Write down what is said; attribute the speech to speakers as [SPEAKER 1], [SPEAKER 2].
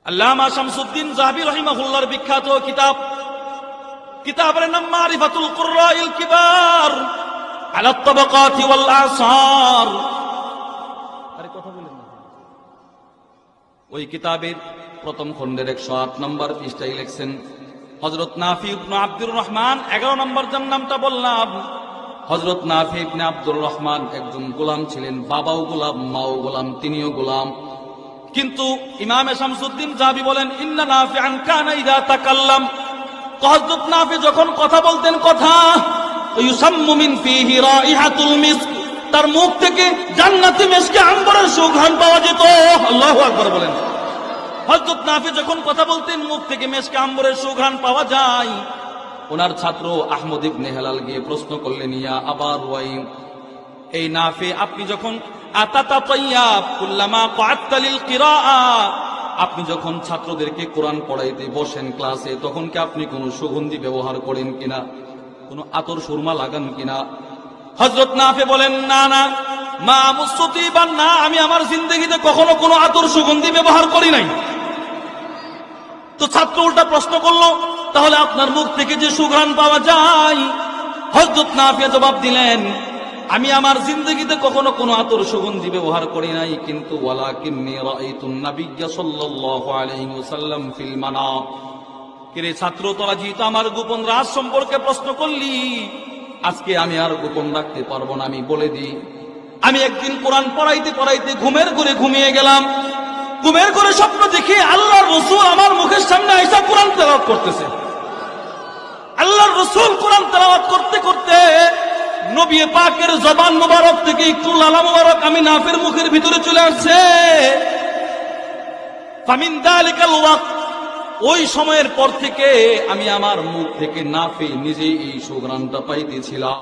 [SPEAKER 1] আল্লামা Shamsuddin Dhahabi রাহিমাহুল্লাহর বিখ্যাত কিতাবের নাম মারিফাতুল কুররাইল কিবার আলা তাবাকাতি ওয়াল আসার। আরে কথা বলেন না। ওই কিতাবের প্রথম খণ্ডের 108 নম্বর পৃষ্ঠায় লিখছেন হযরত নাফি ইবনে আব্দুর রহমান, 11 নম্বর যার নামটা বললাম, হযরত নাফি ইবনে আব্দুর রহমান একজন গোলাম ছিলেন, বাবাও গোলাম, মাও গোলাম, তিনিও গোলাম। কিন্তু ইমাম শামসুদ্দিন যাহাবী বলেন ইন্না নাফিআন কানা ইযা তাকাল্লাম, হযরত নাফি যখন কথা বলতেন, কথা ইউসাম্মু মিন ফিহি রাইহাতুল মিস্ক, তার মুখ থেকে জান্নাতি মিস্কে আম্বরের সুগন্ধ পাওয়া যেত। আল্লাহু আকবার বলেন। হযরত নাফি যখন কথা বলতেন মুখ থেকে মিস্কে আম্বরের সুগন্ধ পাওয়া যায়। ওনার ছাত্র আহমদ ইবনে হেলাল গিয়ে প্রশ্ন করলেন, ইয়া আবা রুয়াইম, এই নাফি আপনি যখন আতাতাতাইয়াব কুল্লামা ক্বাআতা লিল কিরাআ, আপনি যখন ছাত্রদেরকে কোরআন পড়াইতে বসেন ক্লাসে, তখন কি আপনি কোনো সুগন্ধি ব্যবহার করেন কিনা, কোনো আতর সুরমা লাগান কিনা? হযরত নাফি বলেন, না না, মা মুসতিবান, না, আমি আমার জিন্দেগিতে কখনো কোনো আতর সুগন্ধি ব্যবহার করি নাই। তো ছাত্র উল্টা প্রশ্ন করলো, তাহলে আপনার মুখ থেকে যে সুঘ্রাণ পাওয়া যায়? হযরত নাফি জবাব দিলেন, আমি আমার জিন্দেগিতে কখনো কোনো আতর সুগন্ধি ব্যবহার করি নাই, কিন্তু ওয়ালাকিন্নী রাআইতুন নাবিয়্য সাল্লাল্লাহু আলাইহি ওয়াসাল্লাম ফিল মানাম। কিরে ছাত্র, তোরা যেহেতু আমার গোপন রাজ সম্পর্কে প্রশ্ন করলি, আজকে আমি আর গোপন রাখতে পারবো না, আমি বলে দিই। আমি একদিন কোরআন পড়াইতে পড়াইতে ঘুমের ঘরে ঘুমিয়ে গেলাম। ঘুমের ঘরে স্বপ্ন দেখি আল্লাহর রাসূল আমার মুখের সামনে আইসা কোরআন তেলাওয়াত করতেছে। আল্লাহর রাসূল কোরআন তেলাওয়াত করতে করতে নবী পাকের জবান মুবারক থেকে একটু লালা মুবারক আমি নাফির মুখের ভিতরে চলে আসছে। ফামিন যালিকাল ওয়াক্ত, ওই সময়ের পর থেকে আমি আমার মুখ থেকে নাফি নিজেই এই সুঘ্রাণটা পাইতেছিলাম।